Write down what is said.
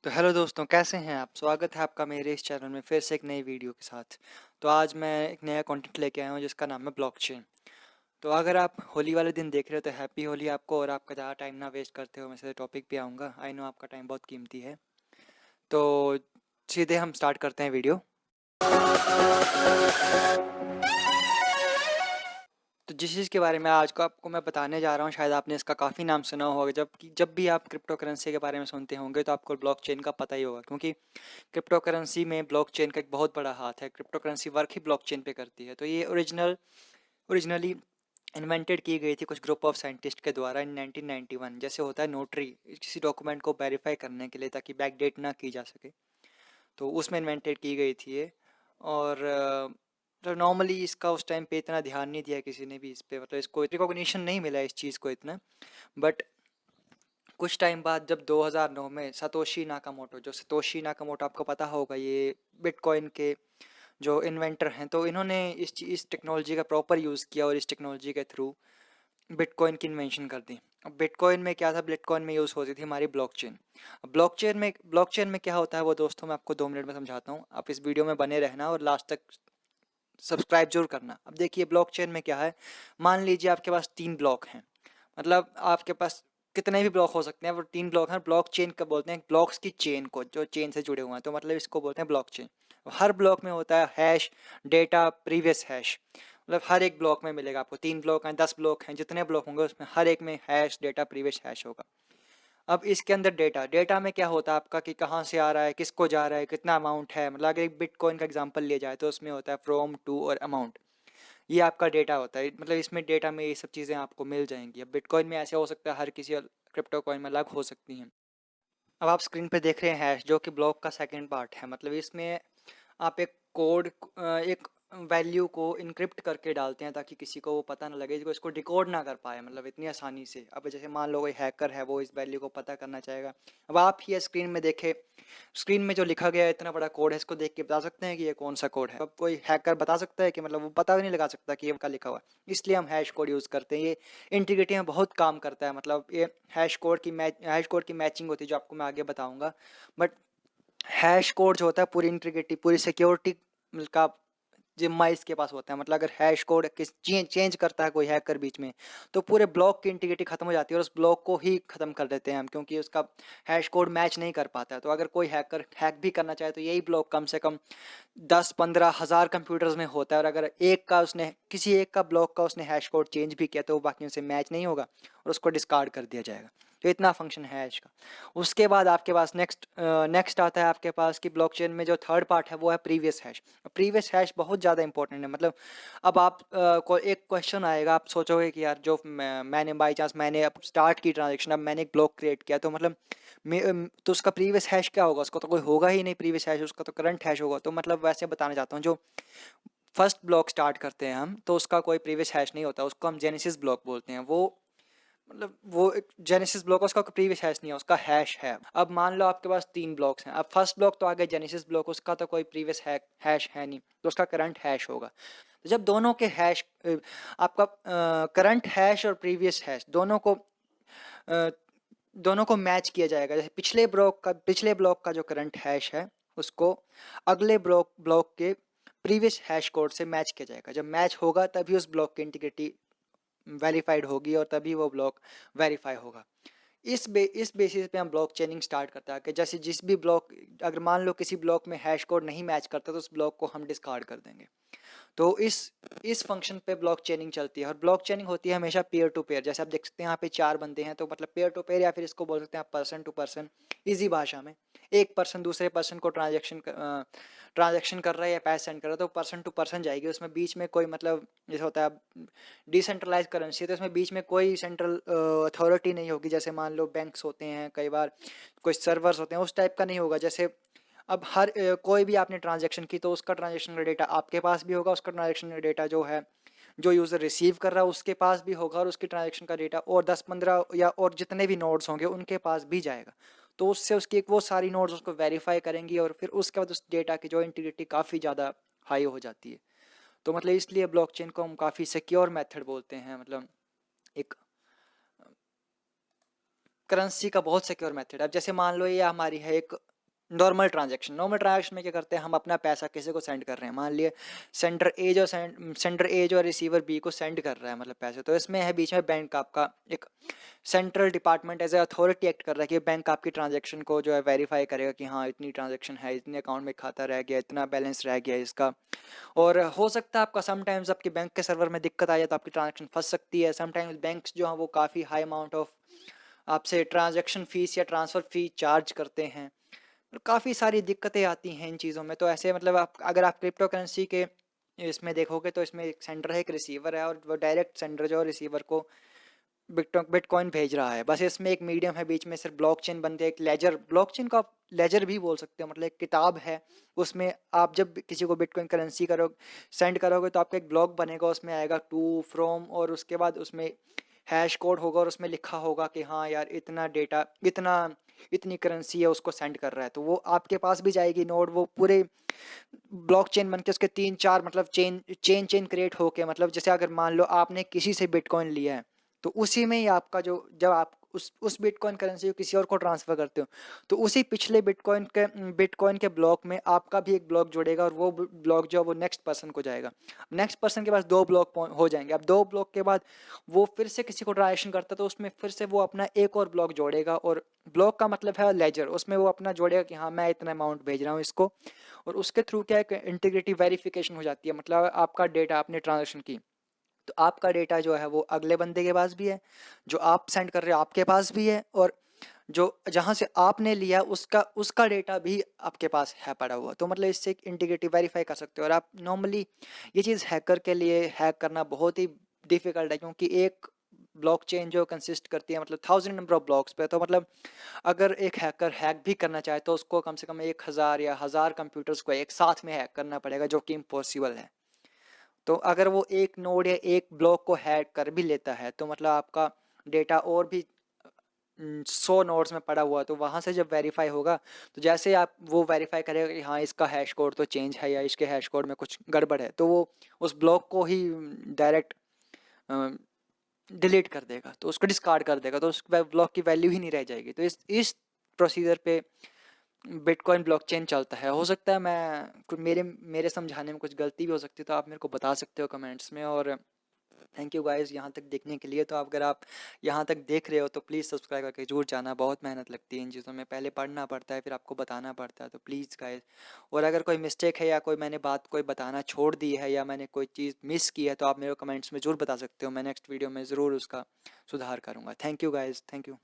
तो हेलो दोस्तों, कैसे हैं आप? स्वागत है आपका मेरे इस चैनल में फिर से एक नई वीडियो के साथ। तो आज मैं एक नया कंटेंट लेके आया हूँ जिसका नाम है ब्लॉकचेन। तो अगर आप होली वाले दिन देख रहे हो तो हैप्पी होली आपको, और आपका ज़्यादा टाइम ना वेस्ट करते हो मैं सीधे टॉपिक पे आऊँगा। आई नो आपका टाइम बहुत कीमती है। तो सीधे हम स्टार्ट करते हैं वीडियो। तो जिस चीज़ के बारे में आज को आपको मैं बताने जा रहा हूँ, शायद आपने इसका काफ़ी नाम सुना होगा। जब भी आप क्रिप्टो करेंसी के बारे में सुनते होंगे तो आपको ब्लॉकचेन का पता ही होगा, क्योंकि क्रिप्टो करेंसी में ब्लॉकचेन का एक बहुत बड़ा हाथ है। क्रिप्टो करेंसी वर्क ही ब्लॉकचेन पे करती है। तो ये ओरिजिनली इन्वेंटेड की गई थी कुछ ग्रुप ऑफ साइंटिस्ट के द्वारा इन 1991। जैसे होता है नोटरी किसी डॉक्यूमेंट को वेरीफाई करने के लिए, ताकि बैकडेट ना की जा सके, तो उसमें इन्वेंटेड की गई थी ये। और तो नॉर्मली इसका उस टाइम पे इतना ध्यान नहीं दिया किसी ने भी इस पे, मतलब इसको रिकॉग्निशन नहीं मिला इस चीज़ को इतना। बट कुछ टाइम बाद जब 2009 में सतोशी नाकामोटो आपको पता होगा, ये बिटकॉइन के जो इन्वेंटर हैं, तो इन्होंने इस टेक्नोलॉजी का प्रॉपर यूज़ किया और इस टेक्नोलॉजी के थ्रू बिटकॉइन की इन्वेंशन कर दी। अब बिटकॉइन में क्या था, बिटकॉइन में यूज़ होती थी हमारी ब्लॉकचेन। अब ब्लॉकचेन में क्या होता है वो दोस्तों मैं आपको 2 मिनट में समझाता हूँ। आप इस वीडियो में बने रहना और लास्ट तक सब्सक्राइब जरूर करना। अब देखिए ब्लॉकचेन में क्या है। मान लीजिए आपके पास 3 ब्लॉक हैं, मतलब आपके पास कितने भी ब्लॉक हो सकते हैं, वो 3 ब्लॉक हैं। ब्लॉक चेन कब बोलते हैं? ब्लॉक्स की चेन को, जो चेन से जुड़े हुए हैं, तो मतलब इसको बोलते हैं ब्लॉक चेन। हर ब्लॉक में होता है हैश, डेटा, प्रीवियस हैश। मतलब हर एक ब्लॉक में मिलेगा आपको। 3 ब्लॉक हैं, 10 ब्लॉक हैं, जितने ब्लॉक होंगे उसमें हर एक में हैश, डेटा, प्रीवियस हैश होगा। अब इसके अंदर डेटा में क्या होता है आपका, कि कहाँ से आ रहा है, किसको जा रहा है, कितना अमाउंट है। मतलब अगर एक बिटकॉइन का एग्जांपल लिया जाए तो उसमें होता है फ्रॉम, टू और अमाउंट। ये आपका डेटा होता है। मतलब इसमें डेटा में ये सब चीज़ें आपको मिल जाएंगी। अब बिटकॉइन में ऐसे हो सकता है, हर किसी क्रिप्टो कॉइन में अलग हो सकती हैं। अब आप स्क्रीन पे देख रहे हैं हैश, जो कि ब्लॉक का सेकंड पार्ट है। मतलब इसमें आप एक वैल्यू को इनक्रिप्ट करके डालते हैं, ताकि किसी को वो पता ना लगे, जो इसको डिकोड ना कर पाए, मतलब इतनी आसानी से। अब जैसे मान लो कोई हैकर है, वो इस वैल्यू को पता करना चाहेगा। अब आप ही स्क्रीन में देखे, स्क्रीन में जो लिखा गया है इतना बड़ा कोड है, इसको देख के बता सकते हैं कि ये कौन सा कोड है? अब कोई हैकर बता सकता है कि, मतलब वो पता भी नहीं लगा सकता कि ये क्या लिखा हुआ है। इसलिए हम हैश कोड यूज़ करते हैं। ये इंटीग्रिटी में बहुत काम करता है। मतलब ये हैश कोड की मैचिंग होती है, जो आपको मैं आगे बताऊंगा। बट हैश कोड जो होता है पूरी इंटीग्रिटी, पूरी सिक्योरिटी का जिम्मा इसके पास होता है। मतलब अगर हैश कोड चेंज करता है कोई हैकर बीच में, तो पूरे ब्लॉक की इंटीग्रिटी खत्म हो जाती है और उस ब्लॉक को ही खत्म कर देते हैं हम, क्योंकि उसका हैश कोड मैच नहीं कर पाता है। तो अगर कोई हैकर हैक भी करना चाहे तो यही ब्लॉक कम से कम 10-15 हज़ार कंप्यूटर्स में होता है। और अगर किसी एक का ब्लॉक का उसने हैश कोड चेंज भी किया तो वो बाकियों से मैच नहीं होगा और उसको डिस्कार्ड कर दिया जाएगा। तो इतना फंक्शन है हैश का। उसके बाद आपके पास नेक्स्ट आता है आपके पास कि ब्लॉकचेन में जो थर्ड पार्ट है वो है प्रीवियस हैश। प्रीवियस हैश बहुत ज़्यादा इंपॉर्टेंट है। मतलब अब को एक क्वेश्चन आएगा, आप सोचोगे कि यार जो मैंने बाई चांस मैंने अब स्टार्ट की ट्रांजेक्शन, अब मैंने एक ब्लॉक क्रिएट किया, तो मतलब तो उसका प्रीवियस हैश क्या होगा? उसको तो कोई होगा ही नहीं प्रीवियस हैश, उसका तो करंट हैश होगा। तो मतलब वैसे बताना चाहता हूँ, जो फर्स्ट ब्लॉक स्टार्ट करते हैं हम, तो उसका कोई प्रीवियस हैश नहीं होता, उसको हम जेनेसिस ब्लॉक बोलते हैं। वो एक जेनेसिस ब्लॉक है, उसका प्रीवियस हैश नहीं है, उसका हैश है। अब मान लो आपके पास 3 ब्लॉक्स हैं। अब फर्स्ट ब्लॉक तो आ गया जेनेसिस ब्लॉक, उसका तो कोई प्रीवियस हैश है नहीं, तो उसका करंट हैश होगा। तो जब दोनों के आपका करंट हैश और प्रीवियस हैश दोनों को मैच किया जाएगा। जैसे पिछले ब्लॉक का जो करंट हैश है, उसको अगले ब्लॉक के प्रीवियस हैश कोड से मैच किया जाएगा। जब मैच होगा तभी उस ब्लॉक की इंटीग्रिटी वेरीफाइड होगी और तभी वो ब्लॉक वेरीफाई होगा। इस बेसिस पे हम ब्लॉक चेनिंग स्टार्ट करता है कि जैसे जिस भी ब्लॉक, अगर मान लो किसी ब्लॉक में हैश कोड नहीं मैच करता, तो उस ब्लॉक को हम डिस्कार्ड कर देंगे। तो इस फंक्शन पे ब्लॉक चेनिंग चलती है। और ब्लॉक चेनिंग होती है हमेशा पेयर टू पेयर। जैसे आप देख सकते हैं यहाँ पे 4 बंदे हैं, तो मतलब पेयर टू पेयर, या फिर इसको बोल सकते हैं आप पर्सन टू पर्सन। इजी भाषा में एक पर्सन दूसरे पर्सन को ट्रांजेक्शन कर रहा है या पैसे सेंड कर रहा है, तो पर्सन टू पर्सन जाएगी। उसमें बीच में कोई, मतलब जैसे होता है डिसेंट्रलाइज करेंसी, तो इसमें बीच में कोई सेंट्रल अथॉरिटी नहीं होगी। जैसे मान लो बैंक्स होते हैं, कई बार कोई सर्वर्स होते हैं, उस टाइप का नहीं होगा। जैसे अब कोई भी आपने ट्रांजैक्शन की, तो उसका ट्रांजैक्शन का डेटा आपके पास भी होगा, उसका ट्रांजैक्शन का डेटा जो है, जो यूज़र रिसीव कर रहा है उसके पास भी होगा, और उसकी ट्रांजैक्शन का डेटा और 10-15 या और जितने भी नोड्स होंगे उनके पास भी जाएगा। तो उससे उसकी वो सारी नोड्स उसको वेरीफाई करेंगी, और फिर उसके बाद उस डेटा की जो इंटीग्रिटी काफ़ी ज़्यादा हाई हो जाती है। तो मतलब इसलिए ब्लॉकचेन को हम काफ़ी सिक्योर मेथड बोलते हैं। मतलब एक करेंसी का बहुत सिक्योर मेथड है। अब जैसे मान लो ये हमारी है एक नॉर्मल ट्रांजैक्शन में क्या करते हैं, हम अपना पैसा किसी को सेंड कर रहे हैं, मान लिए सेंडर ए जो रिसीवर बी को सेंड कर रहा है मतलब पैसे, तो इसमें है बीच में बैंक आपका एक central department as a authority act कर रहा है कि बैंक आपकी ट्रांजैक्शन को जो है वेरीफाई करेगा कि हाँ इतनी ट्रांजैक्शन है, इतने अकाउंट में खाता रह गया, इतना बैलेंस रह गया इसका। और हो सकता है आपका समटाइम्स आपके बैंक के सर्वर में दिक्कत आ जाए तो आपकी ट्रांजैक्शन फंस सकती है। समटाइम्स बैंक्स जो हैं वो काफ़ी हाई अमाउंट ऑफ आपसे ट्रांजैक्शन फीस या ट्रांसफ़र फी चार्ज करते हैं, काफ़ी सारी दिक्कतें आती हैं इन चीज़ों में। तो ऐसे मतलब आप अगर आप क्रिप्टो करेंसी के इसमें देखोगे तो इसमें एक सेंडर है, एक रिसीवर है, और वो डायरेक्ट सेंडर जो रिसीवर को बिटकॉइन भेज रहा है। बस इसमें एक मीडियम है बीच में, सिर्फ ब्लॉकचेन बनते हैं, एक लेजर, ब्लॉकचेन को आप लेजर भी बोल सकते हो, मतलब एक किताब है। उसमें आप जब किसी को बिटकॉइन करेंसी सेंड करोगे तो आपका एक ब्लॉक बनेगा, उसमें आएगा टू फ्रॉम, और उसके बाद उसमें हैश कोड होगा और उसमें लिखा होगा कि हाँ यार इतना डेटा, इतनी करेंसी है उसको सेंड कर रहा है, तो वो आपके पास भी जाएगी नोड। वो पूरे ब्लॉकचेन बन के उसके 3-4 मतलब चेन क्रिएट होके, मतलब जैसे अगर मान लो आपने किसी से बिटकॉइन लिया है तो उसी में ही आपका जो, जब आप उस बिटकॉइन करेंसी को किसी और को ट्रांसफर करते हो तो उसी पिछले बिटकॉइन के ब्लॉक में आपका भी एक ब्लॉक जुड़ेगा, और वो ब्लॉक जो है वो नेक्स्ट पर्सन को जाएगा। नेक्स्ट पर्सन के पास 2 ब्लॉक हो जाएंगे। अब 2 ब्लॉक के बाद वो फिर से किसी को ट्रांजेक्शन करता है तो उसमें फिर से वो अपना एक और ब्लॉक जोड़ेगा, और ब्लॉक का मतलब है लेजर, उसमें वो अपना जोड़ेगा कि हाँ मैं इतना अमाउंट भेज रहा हूँ इसको, और उसके थ्रू क्या है, इंटीग्रिटी वेरिफिकेशन हो जाती है। मतलब आपका डेटा, आपने ट्रांजेक्शन की तो आपका डेटा जो है वो अगले बंदे के पास भी है, जो आप सेंड कर रहे हो आपके पास भी है, और जो जहाँ से आपने लिया उसका उसका डेटा भी आपके पास है पड़ा हुआ। तो मतलब इससे इंटीग्रिटी वेरीफाई कर सकते हो। और आप नॉर्मली ये चीज़ हैकर के लिए हैक करना बहुत ही डिफ़िकल्ट है, क्योंकि एक ब्लॉकचेन जो कंसिस्ट करती है मतलब 1000 नंबर ऑफ ब्लॉक्स पे, तो मतलब अगर एक हैकर हैक भी करना चाहे तो उसको कम से कम 1000 या 1000 कंप्यूटर्स को एक साथ में हैक करना पड़ेगा, जो कि इम्पॉसिबल है। तो अगर वो एक नोड या एक ब्लॉक को हैक कर भी लेता है तो मतलब आपका डेटा और भी 100 नोड्स में पड़ा हुआ, तो वहाँ से जब वेरीफाई होगा तो जैसे आप वो वेरीफाई करेगा कि हाँ इसका हैश कोड तो चेंज है या इसके हैश कोड में कुछ गड़बड़ है, तो वो उस ब्लॉक को ही डायरेक्ट डिलीट कर देगा, तो उसको डिस्कार्ड कर देगा, तो उस ब्लॉक की वैल्यू ही नहीं रह जाएगी। तो इस प्रोसीजर पे बिटकॉइन ब्लॉकचेन चलता है। हो सकता है मेरे मेरे समझाने में कुछ गलती भी हो सकती है, तो आप मेरे को बता सकते हो कमेंट्स में। और थैंक यू गाइस यहाँ तक देखने के लिए। तो अगर आप यहाँ तक देख रहे हो तो प्लीज़ सब्सक्राइब करके जरूर जाना, बहुत मेहनत लगती है इन चीज़ों में, पहले पढ़ना पड़ता है फिर आपको बताना पड़ता है, तो प्लीज़ गाइस। और अगर कोई मिस्टेक है या कोई मैंने बात कोई बताना छोड़ दी है या मैंने कोई चीज़ मिस की है तो आप मेरे को कमेंट्स में ज़रूर बता सकते हो, मैं नेक्स्ट वीडियो में ज़रूर उसका सुधार करूँगा। Thank you guys, thank you.